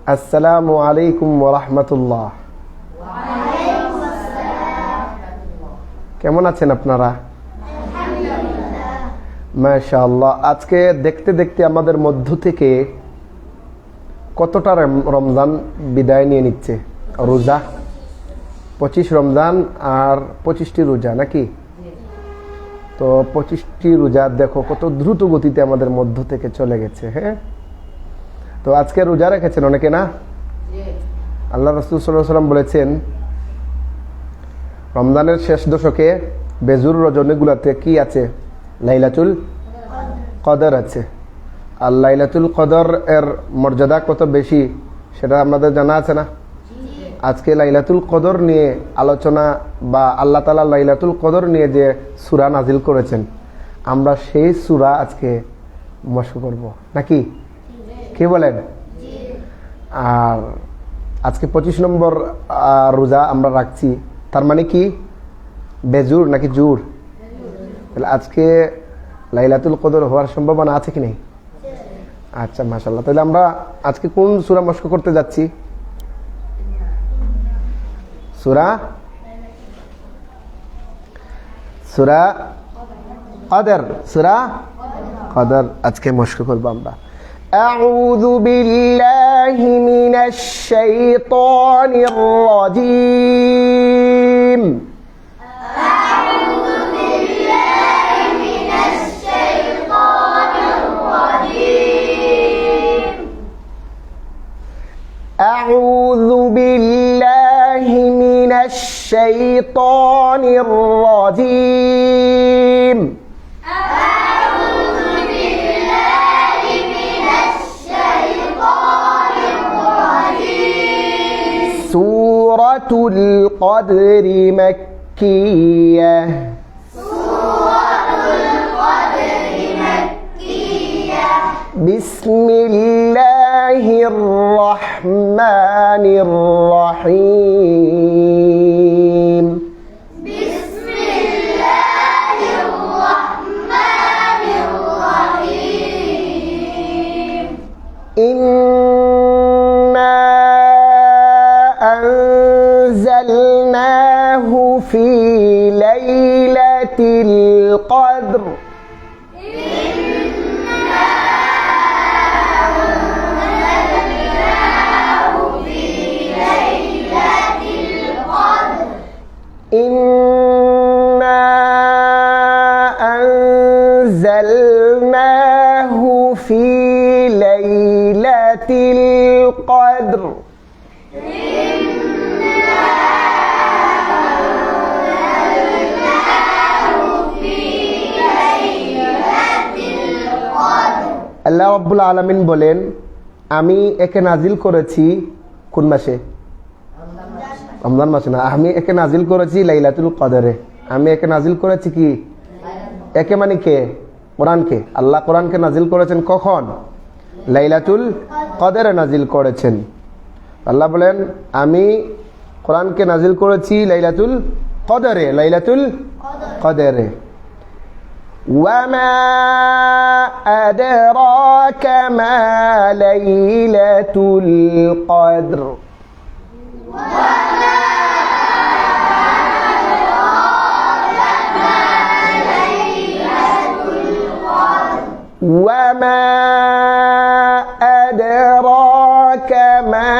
আসসালামু আলাইকুম ওয়া রাহমাতুল্লাহ। কেমন আছেন আপনারা? মাশাআল্লাহ। আজকে দেখতে দেখতে আমাদের মধ্য থেকে কতটা রমজান বিদায় নিয়ে নিচ্ছে। রোজা 25 রমজান আর 25টি রোজা নাকি? তো 25টি রোজা দেখো কত দ্রুত গতিতে আমাদের মধ্য থেকে চলে গেছে। হ্যাঁ, তো আজকে রোজা রেখেছেন অনেকে না? আল্লাহ রাসূল সাল্লাল্লাহু আলাইহি ওয়াসাল্লাম বলেছেন রমজানের শেষ দশকে বেজুর রজনীগুলোতে কি আছে? লাইলাতুল কদর আছে। আর লাইলাতুল কদর এর মর্যাদা কত বেশি সেটা আমাদের জানা আছে না? আজকে লাইলাতুল কদর নিয়ে আলোচনা বা আল্লাহ তাআলা লাইলাতুল কদর নিয়ে যে সূরা নাজিল করেছেন, আমরা সেই সূরা আজকে মশক করব নাকি? কি বলেন? আর আজকে 25 নম্বর রোজা আমরা রাখছি, তার মানে কি বেজুর নাকি জুর? তাহলে আজকে লাইলাতুল কদর হওয়ার সম্ভাবনা আছে কি নেই? আচ্ছা, মাশাআল্লাহ। তাহলে আমরা আজকে কোন সূরা মশক করতে যাচ্ছি? সূরা কদর। সূরা কদর আজকে মশক করব আমরা। আউযু বিল্লাহি মিনাশ শাইতানির রাজীম। أعوذ بالله من الشيطان الرجيم. أعوذ بالله من الشيطان الرجيم. سورة القدر مكية. بسم الله الرحمن الرحيم. بسم الله الرحمن الرحيم. إنا أنزلناه في ليلة القدر. إنا أنزلناه في ليلة القدر. আল্লাহ রাব্বুল আলামিন বলেন, আমি একে নাজিল করেছি কোন মাসে? রমজান মাসে না, আমি একে নাজিল করেছি লাইলাতুল কদরে। আমি একে নাজিল করেছি কি? একে মানে কে? কোরআনকে। আল্লাহ কোরআনকে নাজিল করেছেন কখন? লাইলাতুল কদরে নাজিল করেছেন। আল্লাহ বলেন আমি কোরআনকে নাজিল করেছি লাইলাতুল কদরে। লাইলাতুল কদরে। ওয়ামা আদরাকা মা লাইলাতুল কদর। وما أدراك ما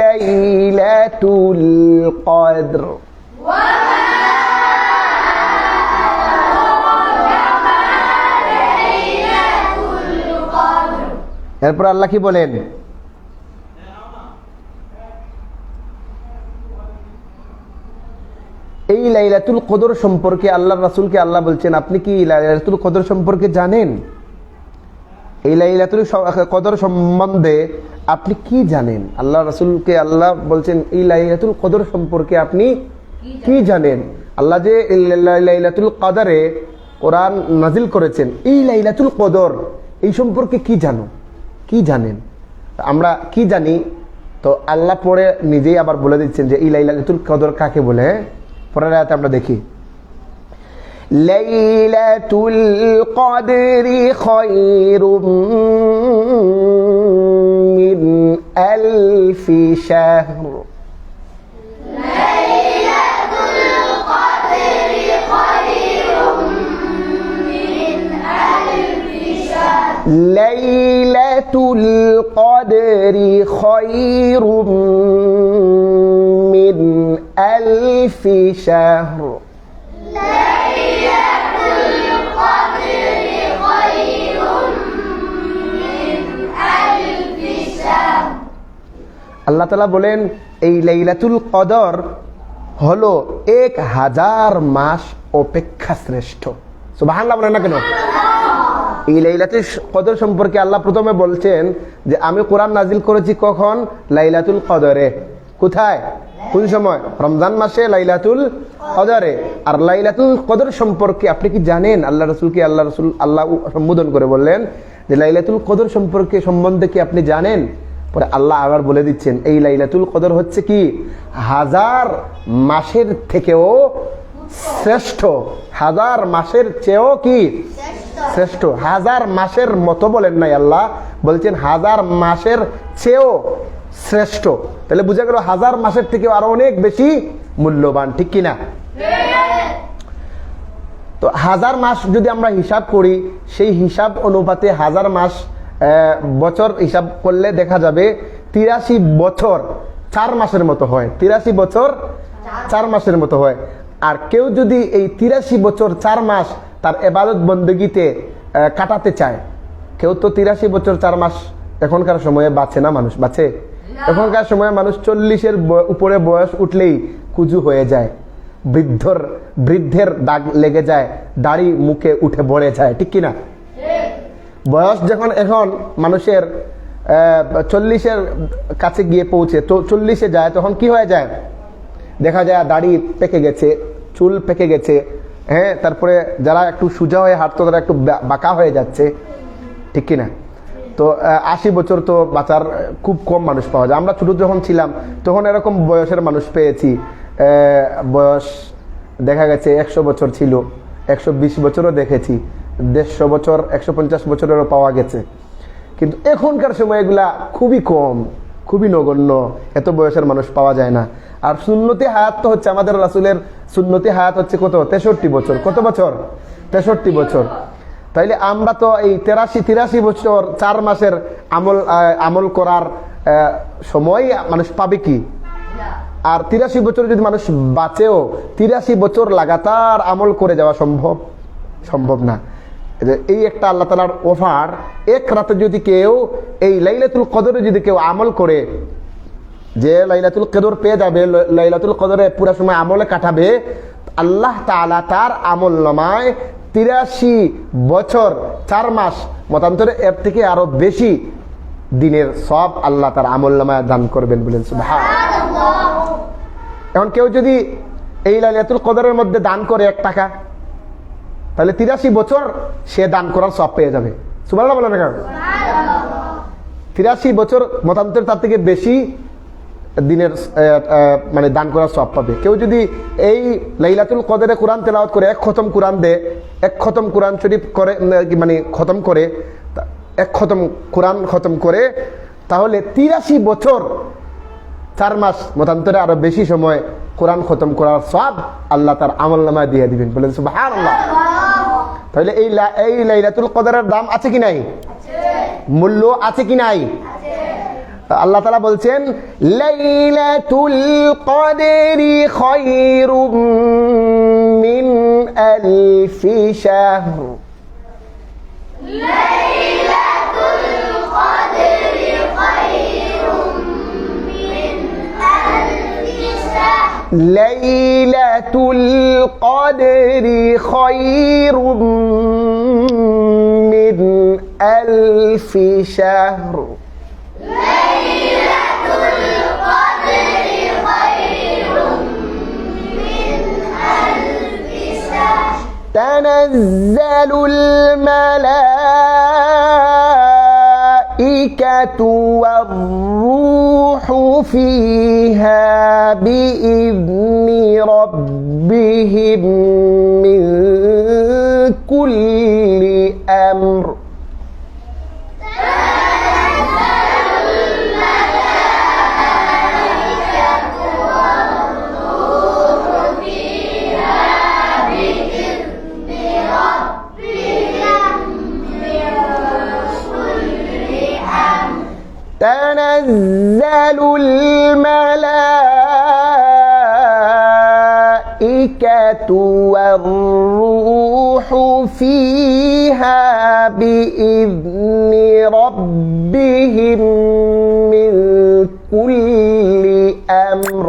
ليلة القدر. এরপর আল্লাহ কি বলেন? এই লাইলাতুল কদর সম্পর্কে আল্লাহর রাসূলকে আল্লাহ বলছেন, আপনি কি লাইলাতুল কদর সম্পর্কে জানেন? এই লাইলাতুল কদর সম্বন্ধে আপনি কি জানেন? আল্লাহ রাসূলকে আল্লাহ বলছেন এই লাইলাতুল কদর সম্পর্কে আপনি কি জানেন? আল্লাহ যে লাইলাতুল কদরে কোরআন নাজিল করেছেন, এই লাইলাতুল কদর এই সম্পর্কে কি জানো, কি জানেন? আমরা কি জানি? তো আল্লাহ পরে নিজেই আবার বলে দিচ্ছেন যে এই লাইলাতুল কদর কাকে বলে। পরের আয়াতে আমরা দেখি, লাইলাতুল কদরি খায়রুম মিন আলফি শাহর। লাইলাতুল কদরি খায়রুম মিন আলফি শাহর। আল্লাহ তাআলা বলেন এই লাইলাতুল কদর হলো 1000 মাস অপেক্ষা শ্রেষ্ঠ। সুবহানাল্লাহ বলেন না কেন? এই লাইলাতুল কদর সম্পর্কে আল্লাহ প্রথমে বলছেন যে আমি কোরআন নাজিল করেছি কখন? লাইলাতুল কদরে। কোথায়? কোন সময়? রমজান মাসে লাইলাতুল কদরে। আর লাইলাতুল কদর সম্পর্কে আপনি কি জানেন? আল্লাহ রাসূলকে আল্লাহ সম্বোধন করে বললেন যে লাইলাতুল কদর সম্বন্ধে কি আপনি জানেন? পরে আল্লাহ আবার বলে দিচ্ছেন এই লাইলাতুল কদর হচ্ছে কি 1000 মাসের থেকেও শ্রেষ্ঠ, 1000 মাসের চেয়েও কি শ্রেষ্ঠ। 1000 মাসের মতো বলেন নাই আল্লাহ, বলছেন 1000 মাসের চেয়েও শ্রেষ্ঠ। তাহলে বুঝা গেল 1000 মাসের থেকেও আরো অনেক বেশি মূল্যবান, ঠিক কিনা? তো 1000 মাস যদি আমরা হিসাব করি, সেই হিসাব অনুপাতে 1000 মাস বছর হিসাব করলে দেখা যাবে 83 বছর 4 মাসের মতো হয়। 83 বছর 4 মাসের মতো হয়। আর কেউ যদি এই 83 বছর 4 মাস তার ইবাদত বন্দেগীতে কাটাতে চায়, কেউ তো 83 বছর 4 মাস এখনকার সময়ে বাঁচে না, মানুষ বাঁচে? এখনকার সময়ে মানুষ 40-এর উপরে বয়স উঠলেই কুজু হয়ে যায়, বৃদ্ধের দাগ লেগে যায়, দাড়ি মুখে উঠে পড়ে যায়, ঠিক কিনা? বয়স যখন এখন মানুষের 40-এর কাছে গিয়ে পৌঁছে, তো 40-এ যায়, তখন কি হয়ে যায়? দেখা যায় দাড়ি পেকে গেছে, চুল পেকে গেছে, হ্যাঁ, তারপরে যারা একটু সোজা হয়ে হাঁটতো তারা একটু বাঁকা হয়ে যাচ্ছে, ঠিক কিনা? তো 80 বছর তো বাঁচার খুব কম মানুষ পাওয়া যায়। আমরা ছোট যখন ছিলাম তখন এরকম বয়সের মানুষ পেয়েছি, বয়স দেখা গেছে 100 বছর ছিল, 120 বছরও দেখেছি, 150 বছর 150 বছরেরও পাওয়া গেছে। কিন্তু এখনকার সময় এগুলা খুবই কম, খুবই নগণ্য, এত বয়সের মানুষ পাওয়া যায় না। আর সুন্নতি হায়াত তো হচ্ছে আমাদের রাসূলের সুন্নতি হায়াত হচ্ছে কত? 63 বছর। কত বছর? 63 বছর। তাইলে আমরা তো এই 83 বছর 4 মাসের আমল করার সময় মানুষ পাবে কি? আর 83 বছর যদি মানুষ বাঁচেও 83 বছর লাগাতার আমল করে যাওয়া সম্ভব না। এই একটা আল্লাহ তাআলার অফার। এক রাতে যদি কেউ এই লাইলাতুল কদরে যদি কেউ আমল করে, যে লাইলাতুল কদর পেয়ে যাবে, লাইলাতুল কদরে পুরো সময় আমলে কাটাবে, আল্লাহ তাআলা তার আমলনামায় 83 বছর 4 মাস মতান্তরে এর থেকে আরো বেশি দিনের সব আল্লাহ তার আমলনামায় দান করবেন, বলেন সুবহানাল্লাহ। এখন কেউ যদি এই লাইলাতুল কদরের মধ্যে দান করে 1 টাকা, তাহলে 83 বছর সে দান করার সব পেয়ে যাবে। সুবহানাল্লাহ বলেন না কেন? 83 বছর মতান্তর তার থেকে বেশি দিনের মানে দান করার সব পাবে। কেউ যদি এই লাইলাতুল কদরে কোরআন তেলাওয়াত করে 1 খতম কোরআন দেয়, 1 খতম কোরআন শরীফ করে, মানে খতম করে 1 খতম কোরআন খতম করে, তাহলে 83 বছর 4 মাস মতান্তরে আরো বেশি সময় কোরআন খতম করার সব আল্লাহ তার আমলনামায় দিয়ে দিবেন, বলেন সুবহানাল্লাহ। তাহলে এই লাইলাতুল কদরের দাম আছে কি নাই? মূল্য আছে কি নাই? আল্লাহ তাআলা বলছেন লাইলাতুল কদরি খায়রুম মিন আলফি শাহর। লাইলাতুল কদরি খায়রুম মিন আলফি শাহর। লাইলাতুল কদরি খায়রুম মিন আলফি শাহর। تنزل الملائكة والروح فيها بإذن ربهم من كل أمر. تنزل الملائكة তানাজ্জালুল মালাইকাতু ওয়ার-রূহু ফীহা বিইذনি রাব্বিহিম মিন কুল্লি আমর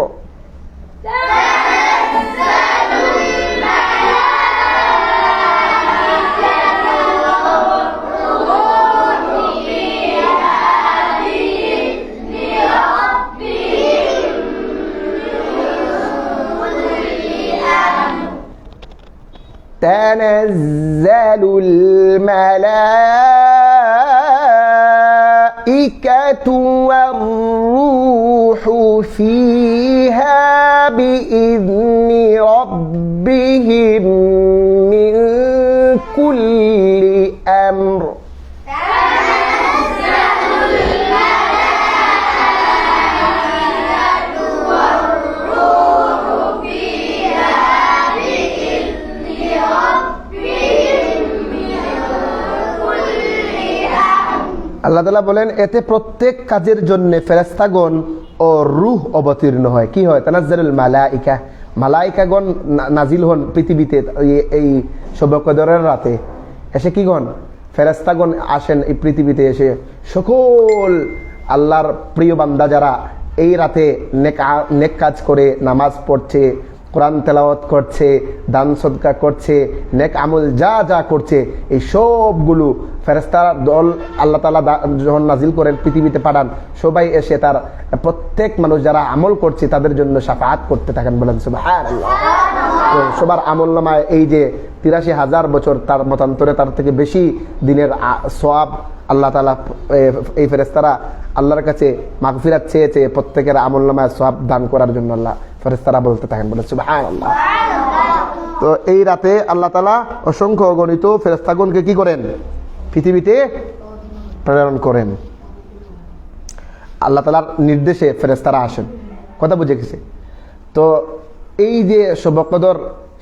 تنزل الملائكة والروح فيها بإذن ربهم من كل أمر আল্লাহ তাআলা বলেন এতে প্রত্যেক কাজের জন্য ফেরেশতাগণ ও রূহ অবতীর্ণ হয়। কি হয়? তানাজ্জালুল মালাইকা, মালাইকাগণ নাজিল হন পৃথিবীতে এই শবে কদরের রাতে। এসে কি গণ? ফেরেশতাগণ আসেন এই পৃথিবীতে, এসে সকল আল্লাহর প্রিয় বান্দা যারা এই রাতে নেক কাজ করে, নামাজ পড়ছে, কোরআন তেলাওয়াত করছে, দান সদকা করছে, নেক আমল যা যা করছে, এই সবগুলো ফেরেশতার দল আল্লাহ তাআলা যখন নাজিল করেন পৃথিবীতে পাঠান, সবাই এসে তার প্রত্যেক মানুষ যারা আমল করছে তাদের জন্য শাফাআত করতে থাকেন। বলেন সুবহানাল্লাহ। তো সবার আমল নামায় এই যে ৮৩,০০০ বছর তার মতান্তরে তার থেকে বেশি দিনের সওয়াব আল্লাহ তাআলা এই ফেরেশতারা আল্লাহর কাছে মাগফিরাত চেয়ে চেয়ে প্রত্যেকের আমল নামায় সওয়াব দান করার জন্য আল্লাহ ফেরেশতারা বলতে থাকেন। বলে সুবহানাল্লাহ। তো এই রাতে আল্লাহ তাআলা অসংখ্য অগণিত ফেরেশতাগণকে কি করেন? পৃথিবীতে প্রেরণ করেন। আল্লাহ তাআলার নির্দেশে ফেরেশতারা আসেন। কথা বুঝে গেছে? তো এই যে শবে কদর,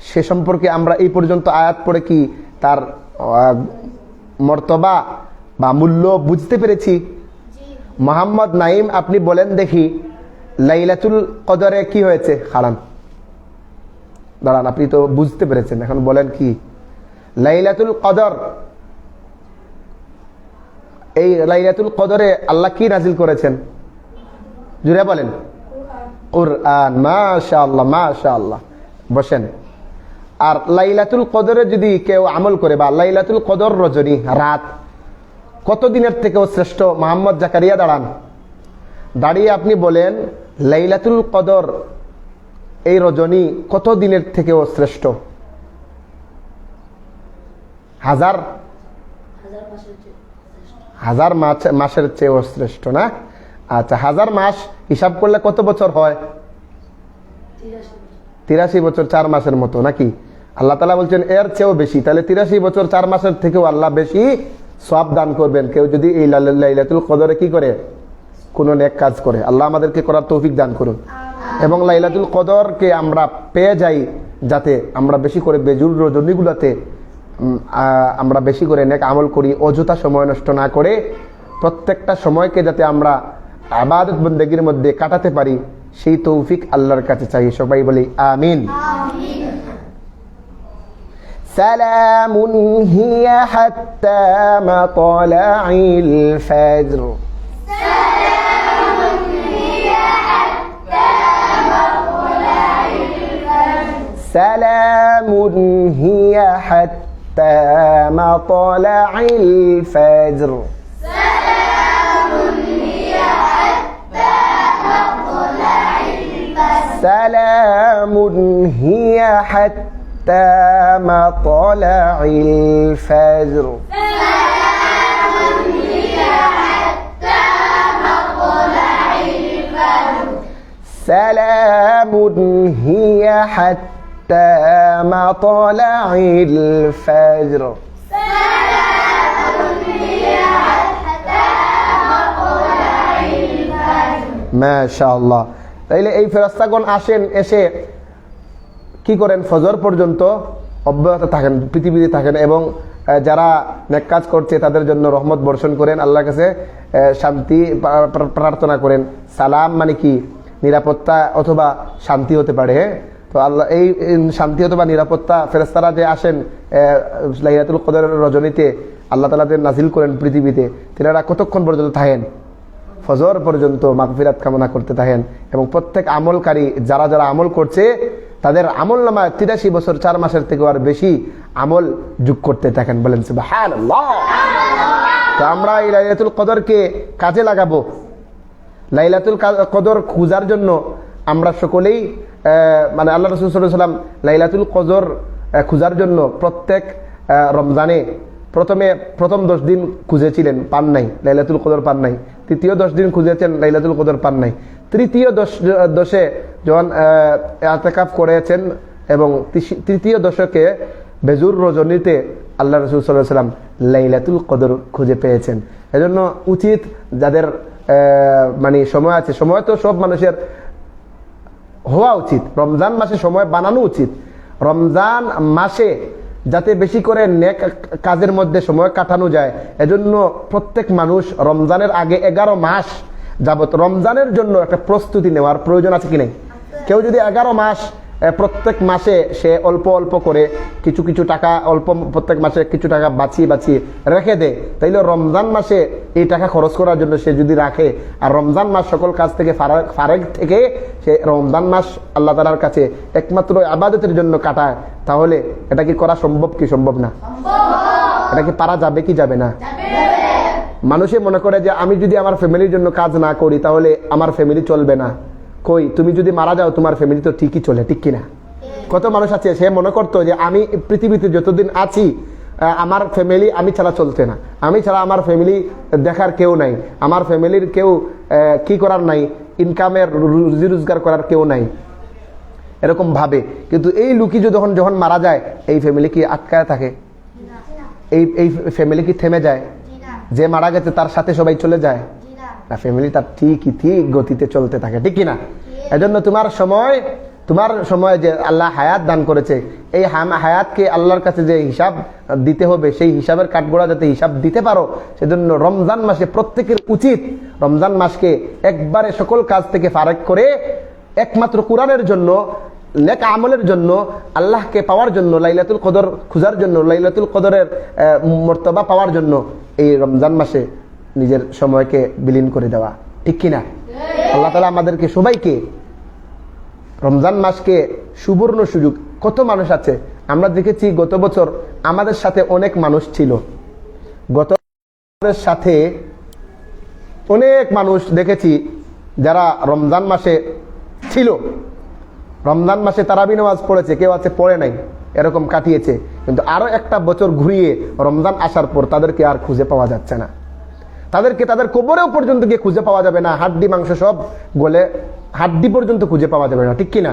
সে সম্পর্কে আমরা এই পর্যন্ত আয়াত পড়ে কি তার মর্তবা বা মূল্য বুঝতে পেরেছি? মোহাম্মদ নাইম, আপনি বলেন দেখি লাইলাতুল কদরে কি হয়েছে? দাঁড়ান, আপনি তো বুঝতে পেরেছেন, এখন বলেন কি লাইলাতুল কদর? এই লাইলাতুল কদরে আল্লাহ কি নাজিল করেছেন? জুড়ে বলেন। কুরআন। মাশাআল্লাহ, মাশাআল্লাহ। বসেন। আর লাইলাতুল কদরে যদি কেউ আমল করে, বা লাইলাতুল কদর রজনী রাত কত দিনের থেকেও শ্রেষ্ঠ? মোহাম্মদ জাকারিয়া দাঁড়ান, দাঁড়িয়ে আপনি বলেন লাইলাতুল কদর এই রজনী কত দিনের থেকেও শ্রেষ্ঠ? হাজার মাসের চেয়েও শ্রেষ্ঠ না? আচ্ছা, 1000 মাস হিসাব করলে কত বছর হয়? 83 বছর 4 মাসের মতো নাকি? আল্লাহ তাআলা বলছেন এর চেয়েও বেশি। তাহলে 83 বছর 4 মাসের থেকেও আল্লাহ বেশি সওয়াব দান করবেন কেউ যদি এই লাইলাতুল কদরে কি করে? কোনো নেক কাজ করে। আল্লাহ আমাদেরকে করার তৌফিক দান করুন। এবং লাইলাতুল কদরকে আমরা পেয়ে যাই, যাতে আমরা বেশি করে বেজুর রজনীগুলোতে আমরা বেশি করে নেক আমল করি, অযথা সময় নষ্ট না করে প্রত্যেকটা সময়কে যাতে আমরা ইবাদত বন্দেগীর মধ্যে কাটাতে পারি, সেই তৌফিক আল্লাহর কাছে চাই। সবাই বলি আমিন। সালামুন হিয়া হাত্তা মাতলাইল ফাজর। সালামুন হিয়া হাত্তা মাতলাইল ফাজর। سلام هي حتى مطلع الفجر. سلام هي حتى مطلع الفجر. ما شاء الله. তাইলে এই ফেরেশতাগণ আসেন, এসে কি করেন? ফজর পর্যন্ত অব্যাহত থাকেন, পৃথিবীতে থাকেন এবং যারা নেক কাজ করছে তাদের জন্য রহমত বর্ষণ করেন, আল্লাহর কাছে শান্তি প্রার্থনা করেন। সালাম মানে কি? নিরাপত্তা অথবা শান্তি হতে পারে। হ্যাঁ, তো আল্লাহ এই শান্তি অথবা নিরাপত্তা ফেরেশতারা যে আসেন লাইলাতুল কদরের রজনীতে, আল্লাহ তাআলা যে নাজিল করেন পৃথিবীতে, তিনারা কতক্ষণ পর্যন্ত থাকেন? ফজর পর্যন্ত মাগফিরাত কামনা করতে থাকেন। এবং প্রত্যেক আমলকারী যারা যারা আমল করছে তাদের আমল নামায় 83 বছর 4 মাসের থেকে আর বেশি আমল যোগ করতে থাকেন। বলেন সুবহানাল্লাহ। তো আমরা এই লাইলাতুল কদরকে কাজে লাগাবো। লাইলাতুল কদর খোঁজার জন্য আমরা সকলেই মানে আল্লাহ রাসূল সাল্লাল্লাহু আলাইহি ওয়াসাল্লাম লাইলাতুল কদর খোঁজার জন্য প্রত্যেক রমজানে প্রথম 10 দিন খুঁজেছিলেন, পান নাই, লাইলাতুল কদর পান নাই। তৃতীয় 10 দিন খুঁজেছেন, লাইলাতুল কদর পান নাই। তৃতীয় 10 যখন ইতিকাফ করেছেন এবং তৃতীয় দশকে বেজুর রজনীতে আল্লাহ রাসূল সাল্লাল্লাহু আলাইহি ওয়াসাল্লাম লাইলাতুল কদর খুঁজে পেয়েছেন। এজন্য উচিত যাদের মানে সময় আছে, সময় তো সব মানুষের হওয়া উচিত, রমজান মাসে সময় বানানো উচিত। রমজান মাসে যাতে বেশি করে নেক কাজের মধ্যে সময় কাটানো যায়, এজন্য প্রত্যেক মানুষ রমজানের আগে 11 মাস যাবত রমজানের জন্য একটা প্রস্তুতি নেওয়ার প্রয়োজন আছে কি নেই? কেউ যদি 11 মাস প্রত্যেক মাসে সে অল্প অল্প করে কিছু কিছু টাকা অল্প প্রত্যেক মাসে কিছু টাকা বাঁচিয়ে রেখে দেয়, তাইলে রমজান মাসে এই টাকা খরচ করার জন্য সে যদি রাখে, আর রমজান মাস সকল কাজ থেকে ফারেক থেকে সে রমজান মাস আল্লাহ তাআলার কাছে একমাত্র ইবাদতের জন্য কাটায়, তাহলে এটা কি করা সম্ভব কি সম্ভব না? এটা কি পারা যাবে কি যাবে না? মানুষে মনে করে যে আমি যদি আমার ফ্যামিলির জন্য কাজ না করি তাহলে আমার ফ্যামিলি চলবে না। কই, তুমি যদি মারা যাও তোমার ফ্যামিলি তো ঠিকই চলে, ঠিক কিনা? কত মানুষ আছে সে মনে করতো যে আমি পৃথিবীতে যতদিন আছি আমার ফ্যামিলি আমি ছাড়া চলছে না, আমি ছাড়া আমার ফ্যামিলি দেখার কেউ নাই, আমার ফ্যামিলির কেউ কি করার নাই, ইনকামের রুজি রোজগার করার কেউ নাই, এরকম ভাবে। কিন্তু এই লুকি যখন মারা যায়, এই ফ্যামিলি কি আটকায় থাকে? এই ফ্যামিলি কি থেমে যায়? যে মারা গেছে তার সাথে সবাই চলে যায় না, ফ্যামিলি তার ঠিক গতিতে চলতে থাকে, ঠিক কিনা? এজন্য তোমার সময় যে আল্লাহ হায়াত দান করেছে, এই হায়াতকে আল্লাহর কাছে যে হিসাব দিতে হবে, সেই হিসাবের কাঠগড়া যাতে হিসাব দিতে পারো, সেজন্য রমজান মাসে প্রত্যেকের উচিত রমজান মাসকে একবারে সকল কাজ থেকে ফারেক করে একমাত্র কোরআনের জন্য, নেক আমলের জন্য, আল্লাহকে পাওয়ার জন্য, লাইলাতুল কদর খোঁজার জন্য, লাইলাতুল কদরের মর্তবা পাওয়ার জন্য এই রমজান মাসে নিজের সময়কে বিলীন করে দেওয়া, ঠিক কিনা? আল্লাহ তাআলা আমাদেরকে সবাইকে রমজান মাসকে সুবর্ণ সুযোগ। কত মানুষ আছে আমরা দেখেছি গত বছর আমাদের সাথে অনেক মানুষ ছিল, সাথে অনেক মানুষ দেখেছি যারা রমজান মাসে ছিল, রমজান মাসে তারাবি নামাজ পড়েছে, কেউ আছে পড়ে নাই, এরকম কাটিয়েছে। কিন্তু আরো একটা বছর ঘুরিয়ে রমজান আসার পর তাদেরকে আর খুঁজে পাওয়া যাচ্ছে না, তাদেরকে তাদের কবরেও পর্যন্ত গিয়ে খুঁজে পাওয়া যাবে না, হাড্ডি মাংস সব গলে হাড্ডি পর্যন্ত খুঁজে পাওয়া যাবে না, ঠিক কিনা?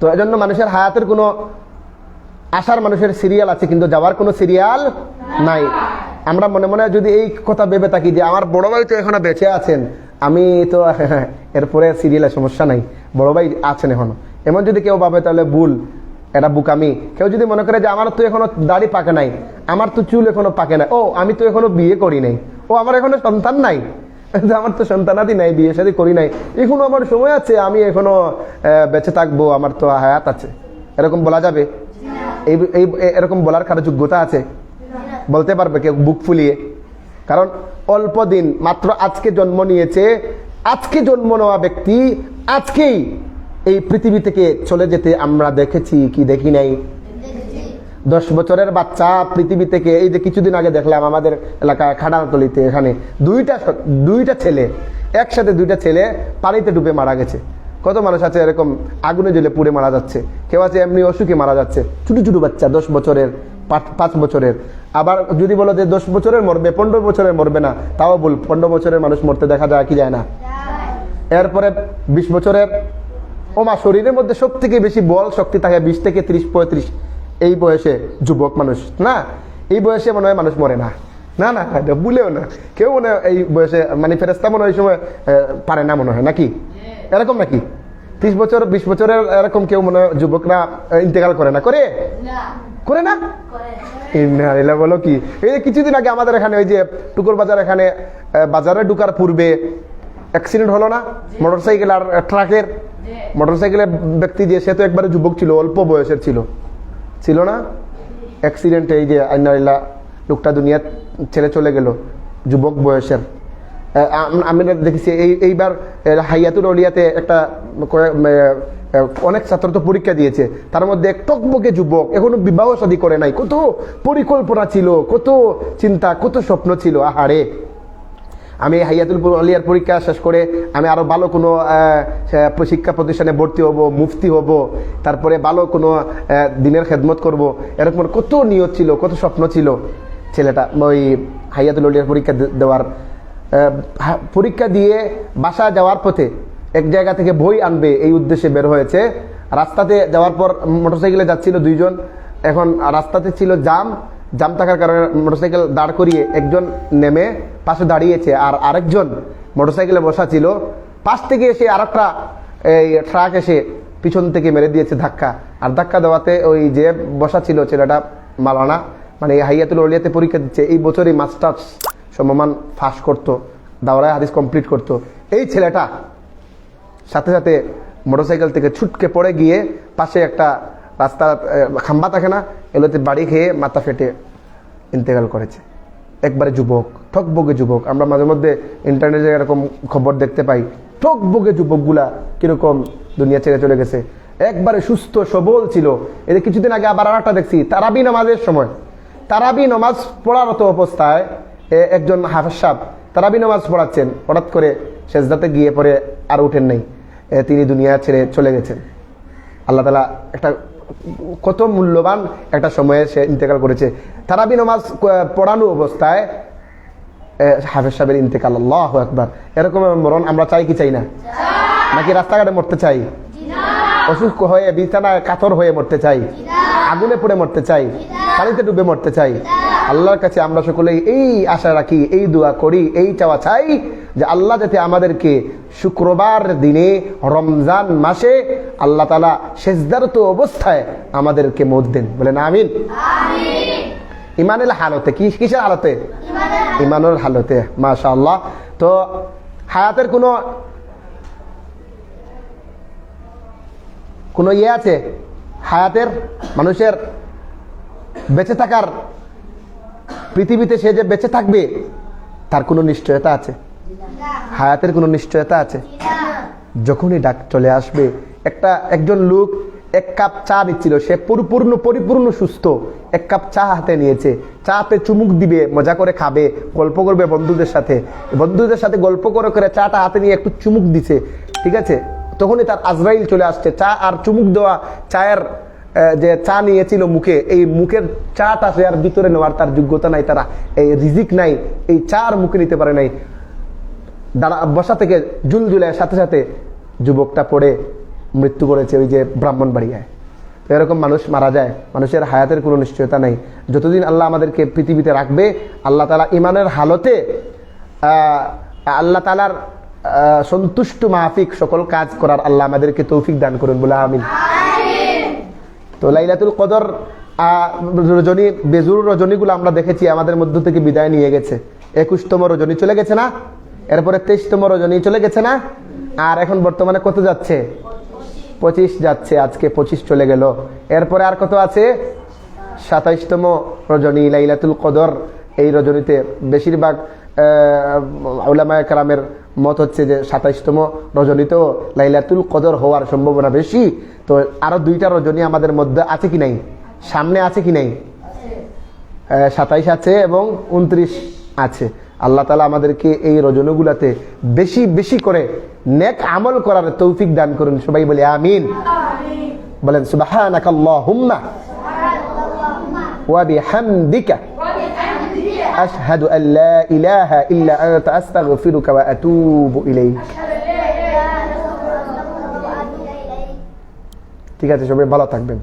তো এজন্য মানুষের হায়াতের কোনো আসার মানুষের সিরিয়াল আছে কিন্তু যাওয়ার কোনো সিরিয়াল নাই। আমরা মনে মনে যদি এই কথা ভেবে থাকি যে আমার বড় ভাই তো এখনো বেঁচে আছেন, আমি তো এরপরে সিরিয়ালের সমস্যা নাই, বড় ভাই আছেন এখনো, এমন যদি কেউ ভাবে তাহলে ভুল, এটা বুকামি। কেউ যদি মনে করে যে আমার তো এখনো দাড়ি পাকে নাই, আমার তো চুল এখনো পাকে নাই, ও আমি তো এখনো বিয়ে করি নাই, ও আমার এখনো সন্তান নাই, আমার তো সন্তানাদি নাই, বিয়ে শাদী করি নাই, এখনো আমার সময় আছে, আমি এখনো বেঁচে থাকবো, আমার তো হায়াত আছে, এরকম বলা যাবে? এরকম বলার কারো যোগ্যতা আছে? বলতে পারবে কেউ বুক ফুলিয়ে? কারণ অল্প দিন মাত্র আজকে জন্ম নিয়েছে, আজকে জন্ম নেওয়া ব্যক্তি আজকেই এই পৃথিবী থেকে চলে যেতে আমরা দেখেছি কি দেখি নাই? 10 বছরের বাচ্চা পৃথিবী থেকে, এই যে কিছুদিন আগে দেখলাম আমাদের এলাকায় খাড়াতলিতে, এখানে দুইটা ছেলে একসাথে, দুইটা ছেলে পানিতে ডুবে মারা গেছে। কত মানুষ আছে এরকম আগুনে জ্বলে পুড়ে মারা যাচ্ছে, কেউ আছে এমনি অসুখে মারা যাচ্ছে, ছোট ছোট বাচ্চা 10 বছরের 5 বছরের। আবার যদি বলো যে 10 বছরের মরবে, 15 বছরের মরবে না, তাও ভুল, 15 বছরের মানুষ মরতে দেখা যায় কি যায় না? এরপরে 20 বছরের, ওমা শরীরের মধ্যে সব থেকে বেশি বল শক্তি থাকে 20 থেকে 30-35 এই বয়সে যুবক মানুষ, না এই বয়সে মনে হয় মানুষ মরে না, না না ভুলেও না কেউ মনে হয় এই বয়সে, মানে ফেরেশতা মনে হয় এই সময় পারে না মনে হয়, নাকি এরকম? নাকি 30 বছর 20 বছরের এরকম কেউ মনে হয় যুবকরা ইন্তেকাল করে না? করে না? ইন্নালিল্লাহ বলো কি, এই যে কিছুদিন আগে আমাদের এখানে ওই যে টুকুর বাজার এখানে বাজারে ঢুকার পূর্বে অ্যাক্সিডেন্ট হলো না মোটরসাইকেল আর ট্রাকের? মোটরসাইকেলের ব্যক্তি যে সে তো একবারে যুবক ছিল, অল্প বয়সের ছিল না? অ্যাক্সিডেন্টে এই যে ইন্নালিল্লাহ লোকটা দুনিয়া ছেড়ে চলে গেল, যুবক বয়সের। আমি দেখেছি এইবার হাইয়াতুল আউলিয়াতে একটা অনেক ছাত্র তো পরীক্ষা দিয়েছে, তার মধ্যে এক টকবকে যুবক, এখনো বিবাহ শাদী করে নাই, কত পরিকল্পনা ছিল, কত চিন্তা, কত স্বপ্ন ছিল। আহারে, আমি হাইয়াতুল আউলিয়ার পরীক্ষা শেষ করে আমি আরো ভালো কোনো শিক্ষা প্রতিষ্ঠানে ভর্তি হব, মুফতি হব, তারপরে ভালো কোনো দিনের খেদমত করব, এরকম কত নিয়ত ছিল, কত স্বপ্ন ছিল ছেলেটা। ওই হাইয়াতুল আউলিয়ার পরীক্ষা দেওয়ার পরীক্ষা দিয়ে বাসা যাওয়ার পথে এক জায়গা থেকে বই আনবে এই উদ্দেশ্যে বের হয়েছে। রাস্তাতে যাওয়ার পর মোটরসাইকেলে যাচ্ছিল দুইজন, এখন রাস্তাতে ছিল জাম থাকার কারণে মোটরসাইকেল দাঁড় করিয়ে একজন নেমে পাশে দাঁড়িয়েছে, আর আরেকজন মোটরসাইকেলে বসা ছিল। পাশ থেকে এসে আরেকটা এই ট্রাক এসে পিছন থেকে মেরে দিয়েছে ধাক্কা, আর ধাক্কা দেওয়াতে ওই যে বসা ছিল ছেলেটা মালানা, মানে হাইয়াতুল আউলিয়াতে পরীক্ষা দিচ্ছে, এই বছরই মাস্টার্স সমমান পাস করতো, দাওরায়ে হাদিস কমপ্লিট করতো। এই ছেলেটা সাথে সাথে মোটরসাইকেল থেকে ছুটকে পড়ে গিয়ে পাশে একটা রাস্তা খাম্বা থাকে না, এগুলোতে বাড়ি খেয়ে মাথা ফেটে ইন্তেকাল করেছে। একবারে যুবক, ঠকবগে যুবক। আমরা মাঝে মধ্যে ইন্টারনেটে এরকম খবর দেখতে পাই, ঠকবগে যুবকগুলা কিরকম দুনিয়া ছেড়ে চলে গেছে। একবারে সুস্থ সবল ছিল। এদের কিছুদিন আগে আবার আর একটা দেখছি, তারাবি নামাজের সময়, তারাবি নামাজ পড়ারত অবস্থায় একজন হাফেজ সাহেব তারাবি নামাজ পড়াচ্ছেন, হঠাৎ করে সেজদাতে গিয়ে পরে আর উঠেন নাই, তিনি দুনিয়া ছেড়ে চলে গেছেন। আল্লাহ তাআলা একটা কত মূল্যবান একটা সময়ে সে ইন্তেকাল করেছে। তারাবি নামাজ পড়ানো অবস্থায় হাফেজ সাহেবের ইন্তেকাল। আল্লাহু আকবার। এরকম মরণ আমরা চাই কি চাই না? নাকি রাস্তাঘাটে মরতে চাই? অসুখ হয়ে বিছানায় কাতর হয়ে মরতে চাই? আগুনে পড়ে মরতে চাই? পানিতে ডুবে মরতে চাই? আল্লাহর কাছে আমরা সকলেই এই আশা রাখি, এই দোয়া করি, এই চাওয়া চাই যে আল্লাহ যাতে আমাদেরকে শুক্রবার দিনে রমজান মাসে আল্লাহ তাআলা সেজদারত অবস্থায় আমাদেরকে মওত দেন। বলেন আমিন। ইমানের হালতে, কিসের হালতে? ইমানের হালতে। মাশাআল্লাহ। তো হায়াতের কোনো ইয়ে আছে? হায়াতের মানুষের বেঁচে থাকার, পৃথিবীতে সে যে বেঁচে থাকবে তার কোনো নিশ্চয়তা আছে? হায়াতের কোনো নিশ্চয়তা আছে? যখনই ডাক চলে আসবে, একজন লোক এক কাপ চা দিচ্ছিল, সে পরিপূর্ণ সুস্থ, এক কাপ চা হাতে নিয়েছে, চাতে চুমুক দিবে, মজা করে খাবে, গল্প করবে বন্ধুদের সাথে গল্প করে চাটা হাতে নিয়ে একটু চুমুক দিছে, ঠিক আছে? তখনই তার আজরাইল চলে আসছে। চা আর চুমুক দেওয়া, চায়ের যে চা নিয়েছিল মুখে, এই মুখের চাটা সে আর ভিতরে নেওয়ার তার যোগ্যতা নাই, তারা এই রিজিক নাই, এই চা আর মুখে নিতে পারে নাই। বসা থেকে জুলজুলের সাথে সাথে যুবকটা পড়ে মৃত্যু করেছে ওই যে ব্রাহ্মণবাড়িয়ায়। তো এরকম মানুষ মারা যায়, মানুষের হায়াতের কোনো নিশ্চয়তা নাই। যতদিন আল্লাহ আমাদেরকে পৃথিবীতে রাখবে, আল্লাহ তাআলা ইমানের হালতে আল্লাহ তাআলার সন্তুষ্ট মাফিক সকল কাজ করার আল্লাহ আমাদেরকে তৌফিক দান করুন, বলে আমিন। তো লাইলাতুল কদর রজনী, বেজুর রজনীগুলো আমরা দেখেছি আমাদের মধ্য থেকে বিদায় নিয়ে গেছে। 21তম রজনী চলে গেছে না? এরপরে 23তম রজনী চলে গেছে না? আর এখন বর্তমানে কত যাচ্ছে? 25 যাচ্ছে। আজকে 25 চলে গেল। এরপরে আর কত আছে? 27তম রজনী লাইলাতুল কদর। এই রজনীতে বেশিরভাগ উলামায়ে কেরামের মত হচ্ছে যে 27তম রজনীতেও লাইলাতুল কদর হওয়ার সম্ভাবনা বেশি। তো আরো 2টা রজনী আমাদের মধ্যে আছে কি নাই? সামনে আছে কি নাই? 27 আছে এবং 29 আছে। আল্লাহ তাআলা আমাদেরকে এই রজনীগুলোতে বেশি বেশি করে নেক আমল করার তৌফিক দান করুন। সবাই বলে আমিন। বলেন সুবহানাকাল্লাহুম্মা ওয়া বিহামদিকা আশহাদু আল লা ইলাহা ইল্লা আনতা আস্তাগফিরুকা ওয়া আতুবু ইলাইক। ঠিক আছে, সবাই ভালো থাকবেন।